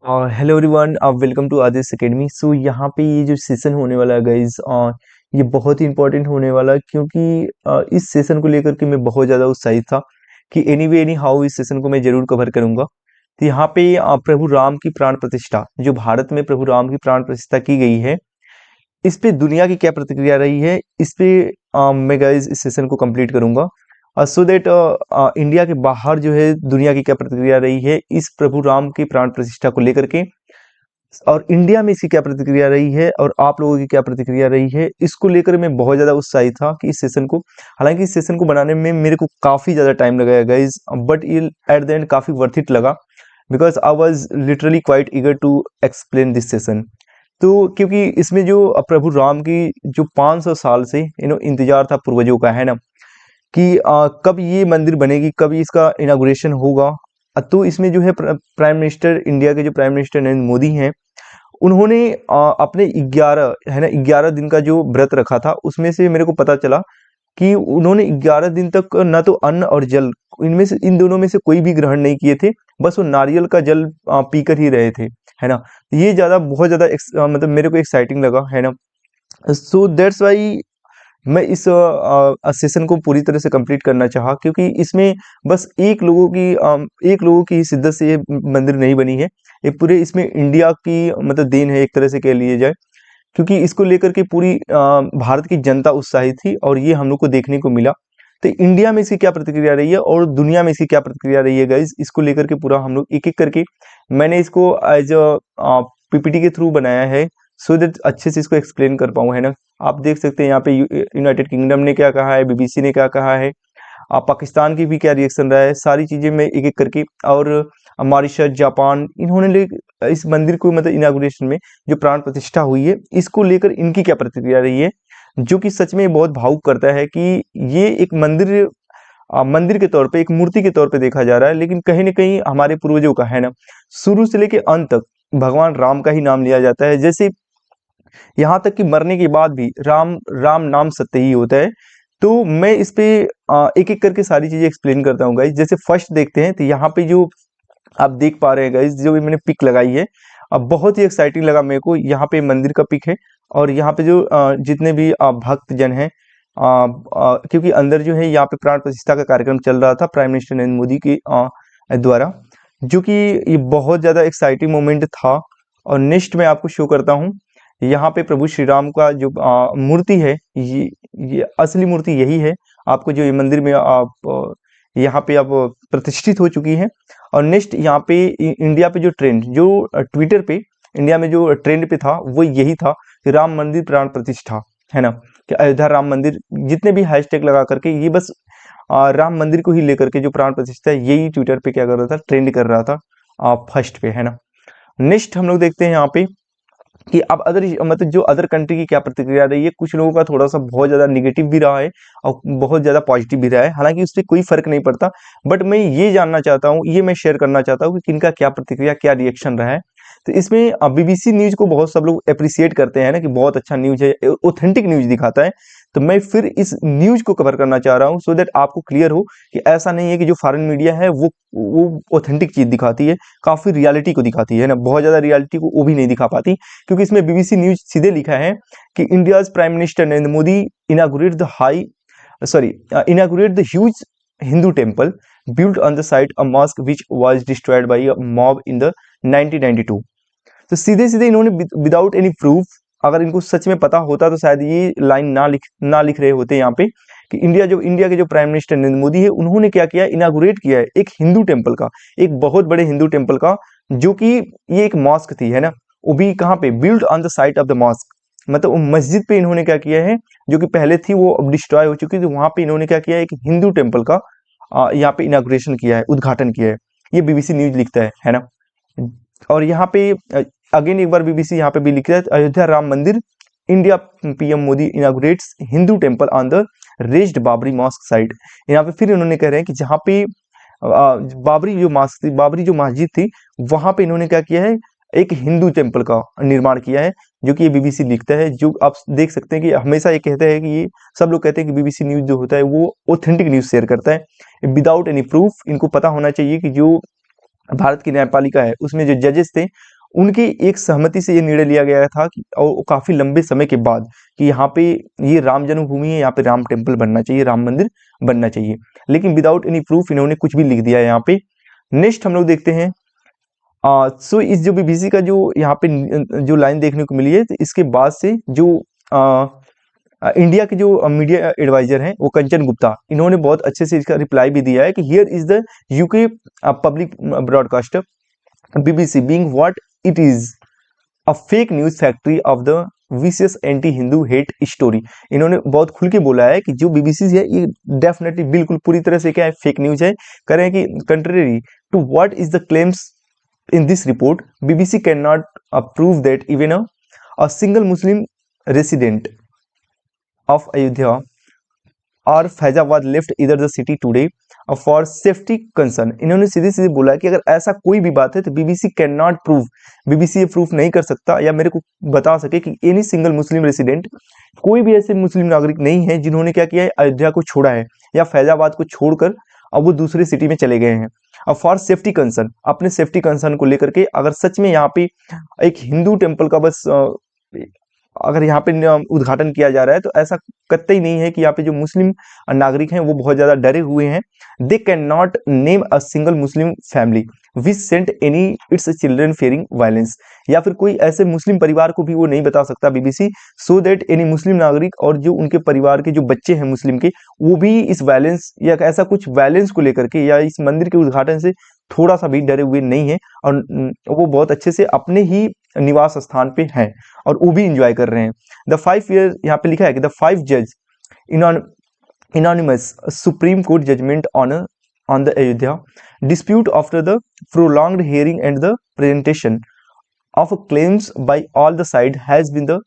Hello everyone, welcome to Aadis academy. So यहाँ पे ये जो सेशन होने वाला है गाइज, ये बहुत ही इंपॉर्टेंट होने वाला है क्योंकि इस सेशन को लेकर के मैं बहुत ज़्यादा उत्साहित था कि एनी एनी हाउ इस सेशन को मैं जरूर कवर करूँगा। तो यहाँ पे प्रभु राम की प्राण प्रतिष्ठा, जो भारत में प्रभु राम की प्राण प्रतिष्ठा की गई है, इस पे दुनिया की क्या प्रतिक्रिया रही है, इस पे मैं गाइज इस सेशन को कंप्लीट करूँगा। सो दैट इंडिया के बाहर जो है दुनिया की क्या प्रतिक्रिया रही है इस प्रभु राम की प्राण प्रतिष्ठा को लेकर के, और इंडिया में इसकी क्या प्रतिक्रिया रही है और आप लोगों की क्या प्रतिक्रिया रही है, इसको लेकर मैं बहुत ज़्यादा उत्साहित था कि इस सेशन को, हालांकि इस सेशन को बनाने में मेरे को काफ़ी ज़्यादा टाइम लगा गाइज, बट ये एट द एंड काफ़ी वर्थ इट लगा because I was literally quite eager to explain this session. तो क्योंकि इसमें जो प्रभु राम की जो 500 साल से इंतजार था पूर्वजों का, है ना, कि कब ये मंदिर बनेगी, कब इसका इनागुरेशन होगा। तो इसमें जो है प्राइम मिनिस्टर इंडिया के, जो प्राइम मिनिस्टर नरेंद्र मोदी हैं, उन्होंने अपने 11 है ना 11 दिन का जो व्रत रखा था, उसमें से मेरे को पता चला कि उन्होंने 11 दिन तक न तो अन्न और जल, इनमें से इन दोनों में से कोई भी ग्रहण नहीं किए थे, बस वो नारियल का जल पीकर ही रहे थे, है ना। ये ज़्यादा बहुत ज़्यादा मतलब मेरे को एक्साइटिंग लगा, है ना। सो दैट्स वाई मैं इस सेशन को पूरी तरह से कंप्लीट करना चाहा, क्योंकि इसमें बस एक लोगों की शिद्दत से ये मंदिर नहीं बनी है, ये पूरे इसमें इंडिया की मतलब देन है, एक तरह से कह लिए जाए, क्योंकि इसको लेकर के पूरी भारत की जनता उत्साहित थी और ये हम लोग को देखने को मिला। तो इंडिया में इसकी क्या प्रतिक्रिया रही है और दुनिया में इसकी क्या प्रतिक्रिया रही है गाइज, इसको लेकर के पूरा हम लोग एक एक करके, मैंने इसको एज अ पीपीटी के थ्रू बनाया है, सो दैट अच्छे से इसको एक्सप्लेन कर पाऊँ, है ना। आप देख सकते हैं यहाँ पे यूनाइटेड किंगडम ने क्या कहा है, बीबीसी ने क्या कहा है, पाकिस्तान की भी क्या रिएक्शन रहा है, सारी चीज़ें मैं एक एक करके, और मॉरिशस, जापान, इन्होंने इस मंदिर को मतलब इनागुरेशन में जो प्राण प्रतिष्ठा हुई है, इसको लेकर इनकी क्या प्रतिक्रिया रही है, जो कि सच में बहुत भावुक करता है कि ये एक मंदिर मंदिर के तौर पे, एक मूर्ति के तौर पे देखा जा रहा है, लेकिन कहीं ना कहीं हमारे पूर्वजों का, है ना, शुरू से लेकर अंत तक भगवान राम का ही नाम लिया जाता है। जैसे यहाँ तक कि मरने के बाद भी राम राम नाम सत्य ही होता है। तो मैं इस पे एक एक करके सारी चीजें एक्सप्लेन करता हूँ गाइज। जैसे फर्स्ट देखते हैं, तो यहाँ पे जो आप देख पा रहे हैं गाइज, जो भी मैंने पिक लगाई है, अब बहुत ही एक्साइटिंग लगा मेरे को। यहाँ पे मंदिर का पिक है और यहाँ पे जो जितने भी भक्त जन हैं, क्योंकि अंदर जो है यहाँ पे प्राण प्रतिष्ठा का कार्यक्रम चल रहा था प्राइम मिनिस्टर नरेंद्र मोदी के द्वारा, जो कि ये बहुत ज़्यादा एक्साइटिंग मोमेंट था। और नेक्स्ट मैं आपको शो करता हूँ, यहाँ पे प्रभु श्री राम का जो मूर्ति है, ये असली मूर्ति यही है। आपको जो ये मंदिर में आप यहाँ पे अब प्रतिष्ठित हो चुकी है। और नेक्स्ट यहाँ पे इंडिया पे जो ट्रेंड, जो ट्विटर पे इंडिया में जो ट्रेंड पे था, वो यही था कि राम मंदिर प्राण प्रतिष्ठा, है ना, कि अयोध्या राम मंदिर, जितने भी हैशटैग लगा करके ये बस राम मंदिर को ही लेकर के जो प्राण प्रतिष्ठा है, यही ट्विटर पे क्या कर रहा था, ट्रेंड कर रहा था फर्स्ट पे, है ना। नेक्स्ट हम लोग देखते हैं यहाँ पे कि अब अदर मतलब जो अदर कंट्री की क्या प्रतिक्रिया रही है। कुछ लोगों का थोड़ा सा बहुत ज़्यादा निगेटिव भी रहा है और बहुत ज़्यादा पॉजिटिव भी रहा है, हालांकि उससे कोई फर्क नहीं पड़ता, बट मैं ये जानना चाहता हूँ, ये मैं शेयर करना चाहता हूँ कि किनका क्या प्रतिक्रिया, क्या रिएक्शन रहा है। तो इसमें बीबीसी न्यूज़ को बहुत सब लोग अप्रिसिएट करते हैं ना, कि बहुत अच्छा न्यूज़ है, ऑथेंटिक न्यूज़ दिखाता है। तो मैं फिर इस न्यूज़ को कवर करना चाह रहा हूँ, सो दैट आपको क्लियर हो कि ऐसा नहीं है कि जो फॉरेन मीडिया है वो ऑथेंटिक चीज़ दिखाती है, काफ़ी रियलिटी को दिखाती है ना, बहुत ज़्यादा रियलिटी को वो भी नहीं दिखा पाती। क्योंकि इसमें बीबीसी न्यूज़ सीधे लिखा है कि India's prime minister Narendra Modi inaugurate the inaugurate the huge Hindu temple built on the site a mosque which was destroyed by a mob in the 1992। तो सीधे सीधे इन्होंने विदाउट एनी प्रूफ, अगर इनको सच में पता होता तो शायद ये लाइन ना लिख रहे होते यहाँ पे, कि इंडिया के जो प्राइम मिनिस्टर नरेंद्र मोदी है, उन्होंने क्या किया, इनागुरेट किया है एक हिंदू टेम्पल का, एक बहुत बड़े हिंदू टेम्पल का, जो कि ये एक मॉस्क थी, है ना, वो भी कहाँ पे, build on the site of the mosque, मतलब वो मस्जिद पे इन्होंने क्या किया है, जो कि पहले थी वो अब डिस्ट्रॉय हो चुकी थी, वहां पे इन्होंने क्या किया है, एक हिंदू टेम्पल का यहाँ पे इनाग्रेशन किया है, उद्घाटन किया है। ये बीबीसी न्यूज लिखता है ना। और यहाँ पे अगेन एक बार बीबीसी यहाँ पे भी लिख रहा है, Ayodhya Ram Mandir, India PM Modi inaugurates Hindu temple on the razed Babri mosque site. यहाँ पे फिर इन्होंने कह रहे हैं कि जहाँ पे बाबरी जो मॉस्क थी, बाबरी जो मस्जिद थी, वहां पे इन्होंने क्या किया है, एक हिंदू टेम्पल का निर्माण किया है, जो कि ये बीबीसी लिखता है। जो आप देख सकते हैं कि हमेशा ये कहता है कि ये सब लोग कहते हैं कि बीबीसी न्यूज जो होता है वो ऑथेंटिक न्यूज शेयर करता है विदाउट एनी प्रूफ। इनको पता होना चाहिए कि जो भारत की न्यायपालिका है, उसमें जो जजेस थे, उनकी एक सहमति से ये निर्णय लिया गया था कि और काफ़ी लंबे समय के बाद कि यहाँ पे ये राम जन्मभूमि है, यहाँ पे राम टेम्पल बनना चाहिए, राम मंदिर बनना चाहिए। लेकिन विदाउट एनी प्रूफ इन्होंने कुछ भी लिख दिया है यहाँ पे। नेक्स्ट हम लोग देखते हैं सो इस जो बीबीसी का जो यहाँ पे जो लाइन देखने को मिली है, तो इसके बाद से जो इंडिया के जो मीडिया एडवाइजर हैं वो कंचन गुप्ता, इन्होंने बहुत अच्छे से इसका रिप्लाई भी दिया है कि here is the UK public broadcaster BBC being what it is a fake news factory of the vicious anti Hindu hate story. इन्होंने बहुत खुल के बोला है कि जो बीबीसी है ये डेफिनेटली बिल्कुल पूरी तरह से क्या है, फेक न्यूज है। कह रहे हैं कि contrary to what is the claims in this report, BBC cannot prove that even a single Muslim resident of Ayodhya और फैजाबाद लेफ्ट इधर the city today for safety concern. इन्होंने सीधे सीधे बोला कि अगर ऐसा कोई भी बात है तो BBC can not prove, BBC ये प्रूफ नहीं कर सकता या मेरे को बता सके कि एनी सिंगल मुस्लिम रेसिडेंट, कोई भी ऐसे मुस्लिम नागरिक नहीं है जिन्होंने क्या किया है, अयोध्या को छोड़ा है या फैजाबाद को छोड़कर अब वो दूसरे सिटी में चले गए हैं। अब फॉर सेफ्टी कंसर्न, अपने सेफ्टी कंसर्न को लेकर के अगर सच में यहाँ पे एक हिंदू टेम्पल का बस अगर यहाँ पे उद्घाटन किया जा रहा है तो ऐसा कतई नहीं है कि यहाँ पे जो मुस्लिम नागरिक हैं वो बहुत ज्यादा डरे हुए हैं। They can not name a single Muslim family which sent any its children fearing violence, या फिर कोई ऐसे मुस्लिम परिवार को भी वो नहीं बता सकता बीबीसी, सो दैट एनी मुस्लिम नागरिक और जो उनके परिवार के जो बच्चे हैं मुस्लिम के, वो भी इस वायलेंस या ऐसा कुछ वायलेंस को लेकर के या इस मंदिर के उद्घाटन से थोड़ा सा भी डरे हुए नहीं है। और वो बहुत अच्छे से अपने ही निवास स्थान पे हैं और वो भी इंजॉय कर रहे हैं। द 5 ईयर, यहाँ पे लिखा है कि द 5 जज unanimous supreme court judgment on the Ayodhya dispute after the prolonged hearing and the presentation of claims by all the side has been the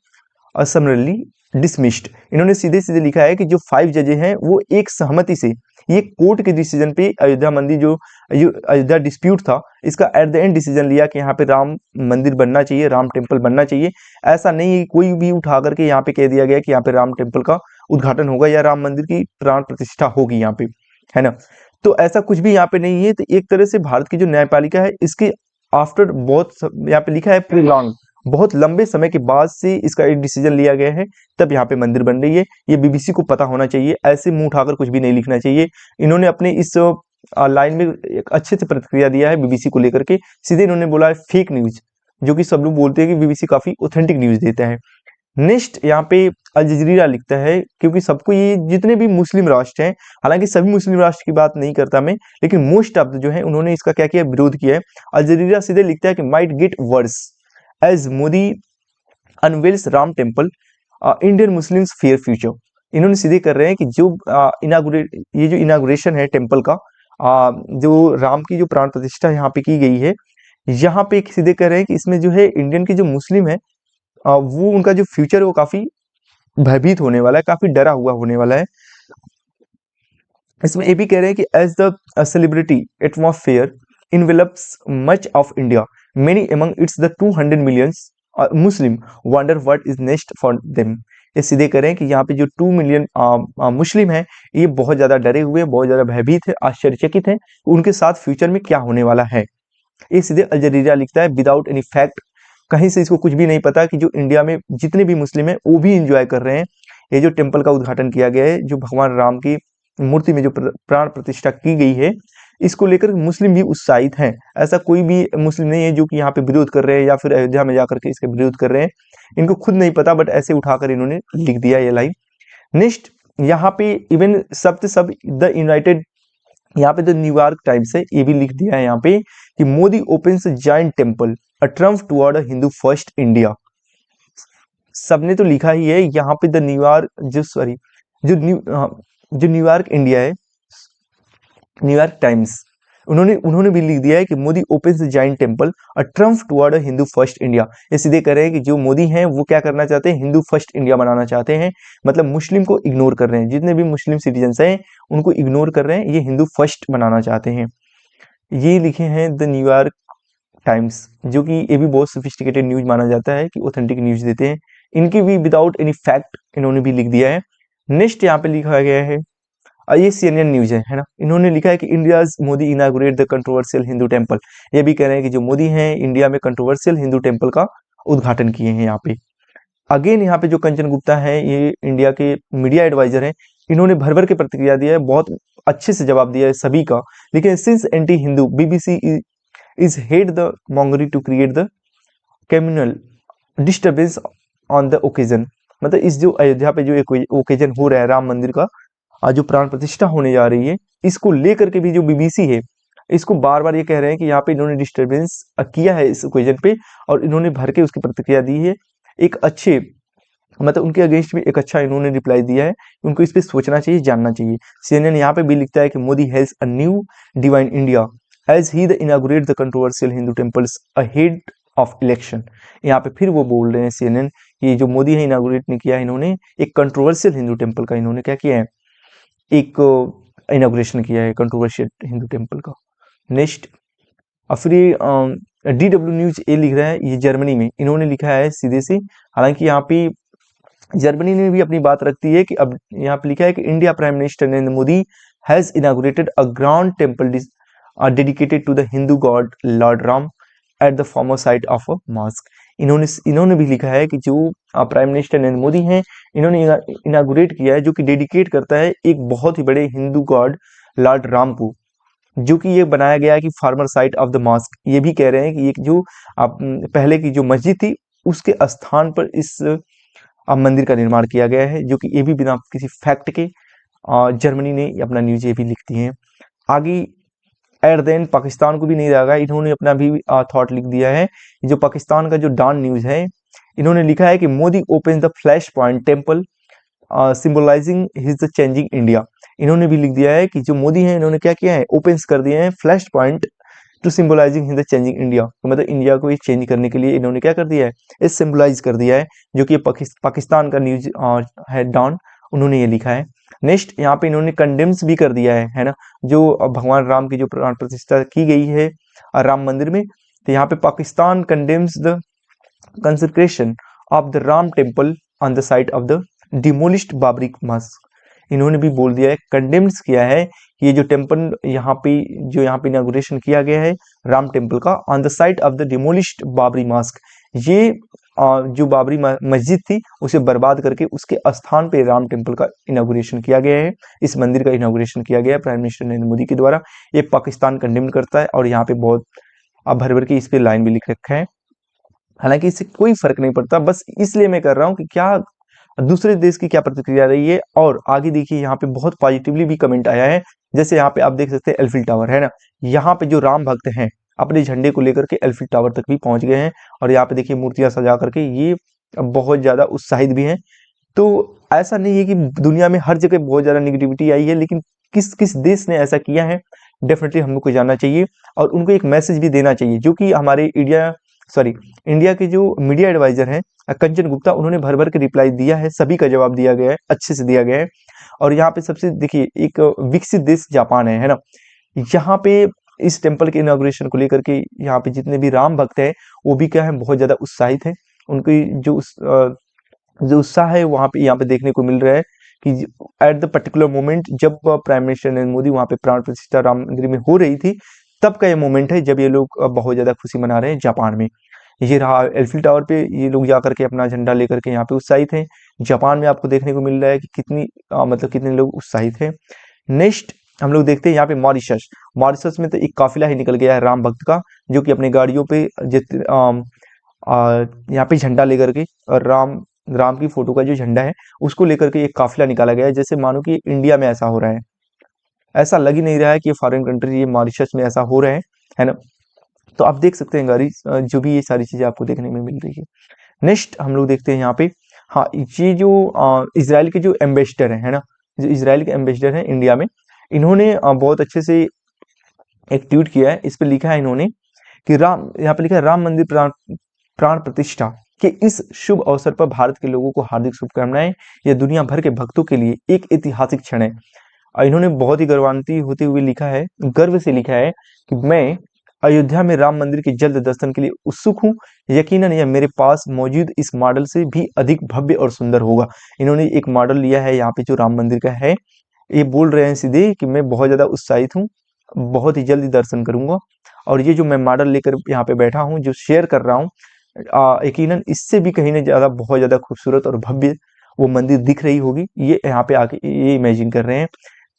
summarily dismissed। इन्होंने सीधे सीधे लिखा है कि जो 5 जजे हैं वो एक सहमति से ये कोर्ट के डिसीजन पे अयोध्या मंदिर जो अयोध्या डिस्प्यूट था इसका एट द एंड डिसीजन लिया कि यहाँ पे राम मंदिर बनना चाहिए, राम टेम्पल बनना चाहिए। ऐसा नहीं है कोई भी उठा करके यहाँ पे कह दिया गया कि यहाँ पे राम टेम्पल का उद्घाटन होगा या राम मंदिर की प्राण प्रतिष्ठा होगी यहाँ पे, है ना। तो ऐसा कुछ भी यहाँ पे नहीं है। तो एक तरह से भारत की जो न्यायपालिका है इसके आफ्टर बहुत यहाँ पे लिखा है प्रीलॉन्ग, बहुत लंबे समय के बाद से इसका एक डिसीजन लिया गया है, तब यहाँ पे मंदिर बन रही है। ये बीबीसी को पता होना चाहिए, ऐसे मुंह उठाकर कुछ भी नहीं लिखना चाहिए। इन्होंने अपने इस लाइन में एक अच्छे से प्रतिक्रिया दिया है बीबीसी को लेकर के। सीधे इन्होंने बोला है फेक न्यूज, जो कि सब लोग बोलते हैं कि बीबीसी काफी ऑथेंटिक न्यूज देता है। नेक्स्ट यहाँ पे अल जजीरा लिखता है, क्योंकि सबको ये जितने भी मुस्लिम राष्ट्र हैं, हालांकि सभी मुस्लिम राष्ट्र की बात नहीं करता मैं, लेकिन मोस्ट ऑफ जो है उन्होंने इसका क्या किया, विरोध किया है। अल जजीरा सीधे लिखता है कि might get worse as Modi unveils Ram temple Indian Muslims fear future. इन्होंने सीधे कर रहे हैं कि जो ये जो इनागुरेशन है टेम्पल का, जो राम की जो प्राण प्रतिष्ठा यहाँ पे की गई है, यहाँ पे सीधे कह रहे हैं कि इसमें जो है इंडियन के जो मुस्लिम है वो उनका जो फ्यूचर है वो काफी भयभीत होने वाला है, काफी डरा हुआ होने वाला है। इसमें ये भी कह रहे हैं कि as the celebrity atmosphere envelops much of India many among its the 200 millions Muslim wonder what is next for them. ये सीधे कह रहे हैं कि यहाँ पे जो 2 मिलियन मुस्लिम हैं ये बहुत ज्यादा डरे हुए हैं, बहुत ज्यादा भयभीत है, आश्चर्यचकित हैं उनके साथ फ्यूचर में क्या होने वाला है। ये सीधे अल जजीरा लिखता है विदाउट एनी फैक्ट, कहीं से इसको कुछ भी नहीं पता कि जो इंडिया में जितने भी मुस्लिम हैं वो भी इंजॉय कर रहे हैं। ये जो टेम्पल का उद्घाटन किया गया है, जो भगवान राम की मूर्ति में जो प्राण प्रतिष्ठा की गई है, इसको लेकर मुस्लिम भी उत्साहित हैं। ऐसा कोई भी मुस्लिम नहीं है जो कि यहाँ पे विरोध कर रहे हैं या फिर अयोध्या में जाकर के इसका विरोध कर रहे हैं। इनको खुद नहीं पता, बट ऐसे उठाकर इन्होंने लिख दिया ये लाइन। नेक्स्ट यहाँ पे इवन सब द यूनाइटेड, यहाँ पे द न्यूयॉर्क टाइम्स है, ये भी लिख दिया है यहाँ पे कि Modi opens giant temple a trump toward Hindu first India. सबने तो लिखा ही है यहाँ पे द न्यूयॉर्क जो न्यूयॉर्क इंडिया है, न्यूयॉर्क टाइम्स, उन्होंने भी लिख दिया है कि Modi opens giant temple a trump toward Hindu first India. ये सीधे कह रहे हैं कि जो मोदी हैं वो क्या करना चाहते हैं, हिंदू फर्स्ट इंडिया बनाना चाहते हैं, मतलब मुस्लिम को इग्नोर कर रहे हैं, जितने भी मुस्लिम सिटीजन्स हैं उनको इग्नोर कर रहे हैं, ये हिंदू फर्स्ट बनाना चाहते हैं। ये लिखे हैं द न्यूयॉर्क टाइम्स, जो कि ये भी बहुत सोफिस्टिकेटेड न्यूज माना जाता है कि ऑथेंटिक न्यूज देते हैं। इनकी भी विदाउट एनी फैक्ट इन्होंने भी लिख दिया है। नेक्स्ट यहाँ पे लिखा गया है ये CNN न्यूज है ना। इन्होंने लिखा है कि India's Modi inaugurate the controversial Hindu temple. ये भी कह रहे हैं कि जो मोदी हैं इंडिया में कंट्रोवर्शियल हिंदू टेम्पल का उद्घाटन किए हैं यहाँ पे। अगेन यहाँ पे जो कंचन गुप्ता है ये इंडिया के मीडिया एडवाइजर हैं, इन्होंने भर भर के प्रतिक्रिया दिया है, बहुत अच्छे से जवाब दिया है सभी का। लेकिन since anti Hindu BBC is head the mongery to create the communal disturbance on the occasion. मतलब इस जो अयोध्या पे जो ओकेजन हो रहा है राम मंदिर का जो प्राण प्रतिष्ठा होने जा रही है, इसको लेकर के भी जो बीबीसी है इसको बार बार ये कह रहे हैं कि यहाँ पे इन्होंने डिस्टर्बेंस किया है इस ओकेजन पे, और इन्होंने भर के उसकी प्रतिक्रिया दी है। एक अच्छे मतलब उनके अगेंस्ट में एक अच्छा इन्होंने रिप्लाई दिया है, उनको इस पे सोचना चाहिए, जानना चाहिए। CNN यहाँ पे भी लिखता है कि Modi has a new divine India as he the inaugurate the controversial Hindu temples ahead of election. यहाँ पे फिर वो बोल रहे हैं CNN कि जो मोदी है इनागुरेट नहीं किया है इन्होंने, एक कंट्रोवर्शियल हिंदू टेम्पल का इन्होंने क्या किया है, एक इनागुरेशन किया है कंट्रोवर्शियल हिंदू टेम्पल का। नेक्स्ट फिर ये DW न्यूज ये लिख रहा है, ये जर्मनी में इन्होंने लिखा है सीधे से। हालांकि यहाँ पे जर्मनी ने भी अपनी बात रखती है कि अब यहाँ पे लिखा है कि India prime minister Narendra Modi has inaugurated a grand temple dedicated to the Hindu god Lord Ram at the former site of a mosque. इन्होंने भी लिखा है कि जो प्राइम मिनिस्टर नरेंद्र मोदी हैं इन्होंने इनागुरेट किया है, जो कि डेडिकेट करता है एक बहुत ही बड़े हिंदू गॉड लॉर्ड राम को, जो कि ये बनाया गया है कि farmer site of the mosque. ये भी कह रहे हैं कि ये जो पहले की जो मस्जिद थी उसके स्थान पर इस मंदिर का निर्माण किया गया है, जो कि ये भी बिना किसी फैक्ट के जर्मनी ने अपना न्यूज ये भी लिखती है। आगे एट द एंड पाकिस्तान को भी नहीं लगा, इन्होंने अपना भी थॉट लिख दिया है। जो पाकिस्तान का जो डॉन न्यूज है इन्होंने लिखा है कि Modi open the flash point temple symbolising his the changing India. इन्होंने भी लिख दिया है कि जो मोदी हैं इन्होंने क्या किया है, ओपन कर दिए हैं flash point two symbolising the changing India. तो मतलब इंडिया को ये चेंज करने के लिए इन्होंने क्या कर दिया है, ये सिंबलाइज कर दिया है, जो कि पाकिस्तान का न्यूज है डॉन, उन्होंने ये लिखा है। नेक्स्ट यहाँ पे इन्होंने कंडेम्स भी कर दिया है ना, जो भगवान राम की जो प्राण प्रतिष्ठा की गई है राम मंदिर में, तो यहाँ पे Pakistan condemns the consecration of the Ram temple on the site of the demolished Babri Masjid. इन्होंने भी बोल दिया है, कंडेम्स किया है कि ये जो टेम्पल यहाँ पे इनागुरेशन किया गया है राम टेम्पल का on the site of the demolished Babri मस्जिद, ये जो बाबरी मस्जिद थी उसे बर्बाद करके उसके स्थान पे राम टेम्पल का इनागुरेशन किया गया है, इस मंदिर का इनागुरेशन किया गया है प्राइम मिनिस्टर नरेंद्र मोदी के द्वारा। ये पाकिस्तान कंडेम करता है और यहाँ पे बहुत भर भर के इस पे लाइन भी लिख रखा है। हालांकि इससे कोई फर्क नहीं पड़ता, बस इसलिए मैं कर रहा हूँ कि क्या दूसरे देश की क्या प्रतिक्रिया रही है। और आगे देखिए यहाँ पे बहुत पॉजिटिवली भी कमेंट आया है, जैसे यहाँ पे आप देख सकते हैं एलिफिल टावर है ना, यहाँ पे जो राम भक्त हैं अपने झंडे को लेकर के एलिफिल टावर तक भी पहुंच गए हैं, और यहाँ पे देखिए मूर्तियां सजा करके ये बहुत ज्यादा उत्साहित भी हैं। तो ऐसा नहीं है कि दुनिया में हर जगह बहुत ज्यादा निगेटिविटी आई है, लेकिन किस किस देश ने ऐसा किया है डेफिनेटली हम लोग को जानना चाहिए, और उनको एक मैसेज भी देना चाहिए, जो कि हमारे इंडिया के जो मीडिया एडवाइजर हैं कंचन गुप्ता, उन्होंने भर भर के रिप्लाई दिया है, सभी का जवाब दिया गया है, अच्छे से दिया गया है। और यहाँ पे सबसे देखिए एक विकसित देश जापान है ना, यहाँ पे इस टेम्पल के इनॉग्रेशन को लेकर के यहाँ पे जितने भी राम भक्त हैं वो भी क्या है, बहुत ज्यादा उत्साहित है। उनकी जो उत्साह है वहाँ पे यहाँ पे देखने को मिल रहा है कि एट द पर्टिकुलर मोमेंट जब प्राइम मिनिस्टर नरेंद्र मोदी वहाँ पे प्राण प्रतिष्ठा राम मंदिर में हो रही थी, तब का ये मोमेंट है जब ये लोग बहुत ज्यादा खुशी मना रहे हैं जापान में। ये रहा एलिफिल टावर पे, ये लोग जा करके अपना झंडा लेकर के यहाँ पे उत्साहित हैं। जापान में आपको देखने को मिल रहा है कि कितने लोग उत्साहित हैं। नेक्स्ट हम लोग देखते हैं यहाँ पे मॉरिशस में तो एक काफिला ही निकल गया है राम भक्त का, जो कि अपने गाड़ियों पे यहाँ पे झंडा लेकर के, और राम की फोटो का जो झंडा है उसको लेकर के एक काफिला निकाला गया है, जैसे मानो कि इंडिया में ऐसा हो रहा है। ऐसा लग ही नहीं रहा है कि ये फॉरेन कंट्री, ये मॉरिशस में ऐसा हो रहा है ना। तो आप देख सकते हैं गाड़ी जो भी ये सारी चीजें आपको देखने में मिल रही है। नेक्स्ट हम लोग देखते हैं यहाँ पे, हाँ ये जो इजराइल के जो एम्बेसडर है ना, जो इजराइल के एम्बेसडर हैं इंडिया में, इन्होंने बहुत अच्छे से एक ट्वीट किया है। इस पे लिखा है इन्होंने कि यहाँ पे लिखा है, राम मंदिर प्राण प्रतिष्ठा के इस शुभ अवसर पर भारत के लोगों को हार्दिक शुभकामनाएं। यह दुनिया भर के भक्तों के लिए एक ऐतिहासिक क्षण है। इन्होंने बहुत ही गर्वान्वित होते हुए लिखा है, गर्व से लिखा है कि मैं अयोध्या में राम मंदिर के जल्द दर्शन के लिए उत्सुक हूँ। यकीनन यह मेरे पास मौजूद इस मॉडल से भी अधिक भव्य और सुंदर होगा। इन्होंने एक मॉडल लिया है यहाँ पे जो राम मंदिर का है, ये बोल रहे हैं सीधे कि मैं बहुत ज़्यादा उत्साहित हूँ, बहुत ही जल्दी दर्शन करूँगा। और ये जो मैं मॉडल लेकर यहाँ पे बैठा हूँ, जो शेयर कर रहा हूँ, यकीनन इससे भी कहीं न ज़्यादा बहुत ज़्यादा खूबसूरत और भव्य वो मंदिर दिख रही होगी। ये यहाँ पे आके ये इमेजिन कर रहे हैं।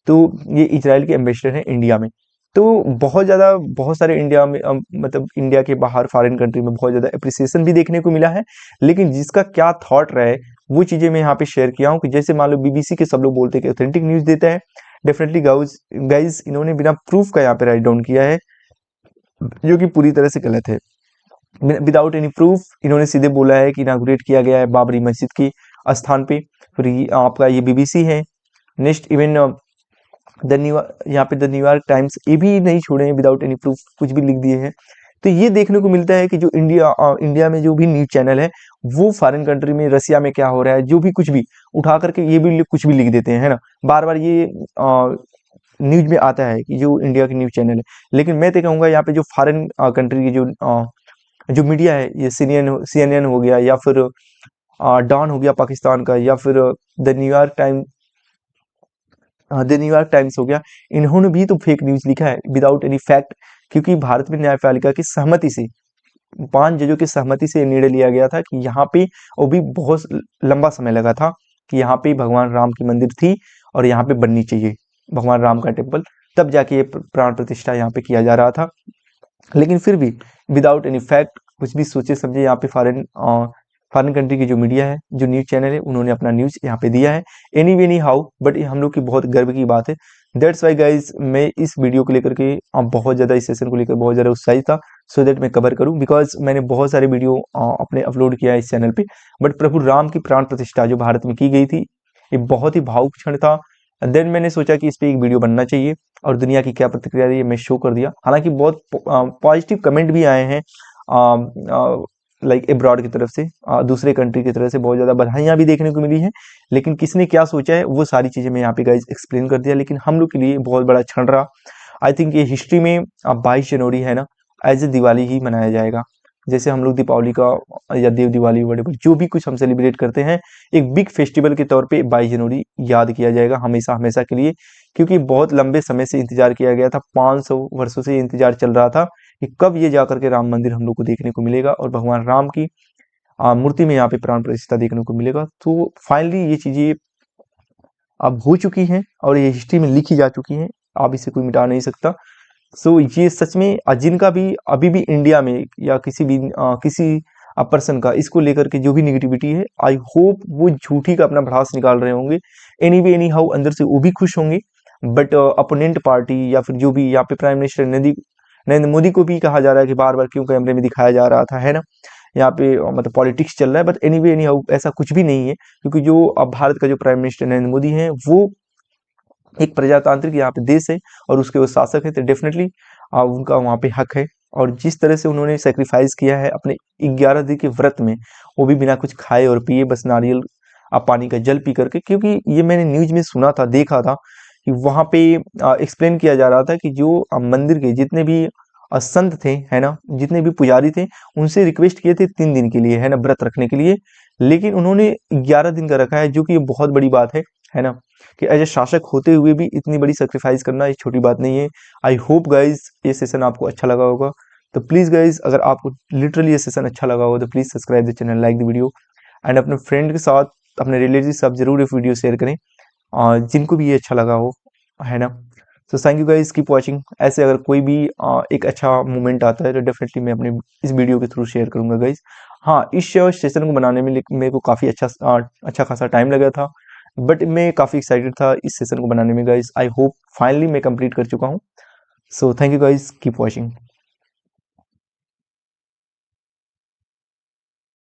तो ये इज़राइल के एम्बेसडर हैं इंडिया में। तो बहुत ज़्यादा बहुत सारे इंडिया में मतलब इंडिया के बाहर फॉरेन कंट्री में बहुत ज़्यादा एप्रिसिएशन भी देखने को मिला है। लेकिन जिसका क्या थॉट रहा है, वो चीज़ें मैं यहाँ पे शेयर किया हूँ कि जैसे मान लो बीबीसी के सब लोग बोलते हैं कि ऑथेंटिक न्यूज़ देता है। डेफिनिटली गाइज़ इन्होंने बिना प्रूफ का यहाँ पे राइट डाउन किया है, जो कि पूरी तरह से गलत है। विदाउट एनी प्रूफ इन्होंने सीधे बोला है कि इनागुरेट किया गया है बाबरी मस्जिद के स्थान पे। फिर ये आपका ये बीबीसी है। नेक्स्ट इवन द न्यू यहाँ पे द न्यूयॉर्क टाइम्स ये भी नहीं छोड़े हैं, विदाउट एनी प्रूफ कुछ भी लिख दिए हैं। तो ये देखने को मिलता है कि जो इंडिया में जो भी न्यूज चैनल है, वो फॉरेन कंट्री में रसिया में क्या हो रहा है, जो भी कुछ भी उठा करके ये भी कुछ भी लिख देते हैं, है ना। बार बार ये न्यूज में आता है कि जो इंडिया की न्यूज चैनल है। लेकिन मैं तो कहूँगा यहाँ पे जो फॉरेन कंट्री की जो मीडिया है, ये CNN हो गया, या फिर डॉन हो गया पाकिस्तान का, या फिर the New York time the New York times हो गया, इन्होंने भी तो फेक न्यूज़ लिखा है विदाउट एनी फैक्ट। क्योंकि भारत में न्यायपालिका की सहमति से, 5 जजों की सहमति से ये निर्णय लिया गया था कि यहाँ पे, वो भी बहुत लंबा समय लगा था, कि यहाँ पे भगवान राम की मंदिर थी और यहाँ पे बननी चाहिए भगवान राम का टेम्पल, तब जाके ये प्राण प्रतिष्ठा यहाँ पे किया जा रहा था। लेकिन फिर भी विदाउट एनी फैक्ट, कुछ भी सोचे समझे, यहाँ पे फॉरेन कंट्री की जो मीडिया है, जो न्यूज़ चैनल है, उन्होंने अपना न्यूज़ यहाँ पे दिया है। एनी हाउ, बट ये हम लोग की बहुत गर्व की बात है। दैट्स वाई गाइज, मैं इस वीडियो को लेकर के बहुत ज़्यादा, इस सेशन को लेकर बहुत ज़्यादा उत्साहित था, सो दैट मैं कवर करूँ, बिकॉज मैंने बहुत सारे वीडियो अपने अपलोड किया है इस चैनल पे। बट प्रभु राम की प्राण प्रतिष्ठा जो भारत में की गई थी, ये बहुत ही भावुक क्षण था। देन मैंने सोचा कि इस पे एक वीडियो बनना चाहिए, और दुनिया की क्या प्रतिक्रिया रही है मैं शो कर दिया। हालांकि बहुत पॉजिटिव कमेंट भी आए हैं, लाइक एब्रॉड की तरफ से, दूसरे कंट्री की तरफ से बहुत ज़्यादा बधाइयाँ भी देखने को मिली हैं। लेकिन किसने क्या सोचा है, वो सारी चीज़ें मैं यहाँ पे गाइज एक्सप्लेन कर दिया। लेकिन हम लोग के लिए बहुत बड़ा क्षण रहा। आई थिंक ये हिस्ट्री में 22 जनवरी है ना, एज ए दिवाली ही मनाया जाएगा। जैसे हम लोग दीपावली का या देव दिवाली वगैरह जो भी कुछ हम सेलिब्रेट करते हैं, एक बिग फेस्टिवल के तौर पे 22 जनवरी याद किया जाएगा हमेशा हमेशा के लिए। क्योंकि बहुत लंबे समय से इंतजार किया गया था, 500 वर्षों से इंतजार चल रहा था कि कब ये जाकर के राम मंदिर हम लोग को देखने को मिलेगा और भगवान राम की मूर्ति में यहाँ पे प्राण प्रतिष्ठा देखने को मिलेगा। तो फाइनली ये चीज़ें अब हो चुकी हैं और ये हिस्ट्री में लिखी जा चुकी हैं, अब इसे कोई मिटा नहीं सकता। सो ये सच में जिनका भी अभी भी इंडिया में या किसी पर्सन का इसको लेकर के जो भी निगेटिविटी है, आई होप वो झूठी का अपना भड़ास निकाल रहे होंगे। एनी हाउ अंदर से वो भी खुश होंगे। बट अपोनेंट पार्टी या फिर जो भी यहाँ पे प्राइम मिनिस्टर नरेंद्र मोदी को भी कहा जा रहा है कि बार बार क्यों कैमरे में दिखाया जा रहा था, है ना। यहाँ पे मतलब पॉलिटिक्स चल रहा है, बट एनी हाउ ऐसा कुछ भी नहीं है। क्योंकि जो अब भारत का जो प्राइम मिनिस्टर नरेंद्र मोदी है, वो एक प्रजातांत्रिक यहाँ पे देश है और उसके वो शासक है, तो डेफिनेटली उनका वहाँ पे हक है। और जिस तरह से उन्होंने सेक्रीफाइस किया है अपने 11 दिन के व्रत में, वो भी बिना कुछ खाए और पिए, बस नारियल पानी का जल पी करके। क्योंकि ये मैंने न्यूज में सुना था, देखा था कि वहाँ पे एक्सप्लेन किया जा रहा था कि जो मंदिर के जितने भी संत थे, है ना, जितने भी पुजारी थे, उनसे रिक्वेस्ट किए थे 3 दिन के लिए, है ना, व्रत रखने के लिए। लेकिन उन्होंने 11 दिन का रखा है, जो कि ये बहुत बड़ी बात है ना। कि एज ए शासक होते हुए भी इतनी बड़ी सेक्रीफाइस करना ये छोटी बात नहीं है। आई होप गाइज ये सेशन आपको अच्छा लगा होगा। तो प्लीज़ गाइज, अगर आपको लिटरली ये सेशन अच्छा लगा हो तो please subscribe the channel, like the video, and अपने फ्रेंड के साथ, अपने रिलेटिव के साथ जरूर ये वीडियो शेयर करें, जिनको भी ये अच्छा लगा हो, है ना। तो thank you guys, keep watching. ऐसे अगर कोई भी एक अच्छा मोमेंट आता है तो डेफिनेटली मैं अपने इस वीडियो के थ्रू शेयर करूंगा गाइज। हाँ, इस सेशन को बनाने में मेरे को काफ़ी अच्छा खासा टाइम लगा था, बट मैं काफ़ी एक्साइटेड था इस सेशन को बनाने में गाइज। आई होप फाइनली मैं कंप्लीट कर चुका हूँ। So thank you guys, keep watching.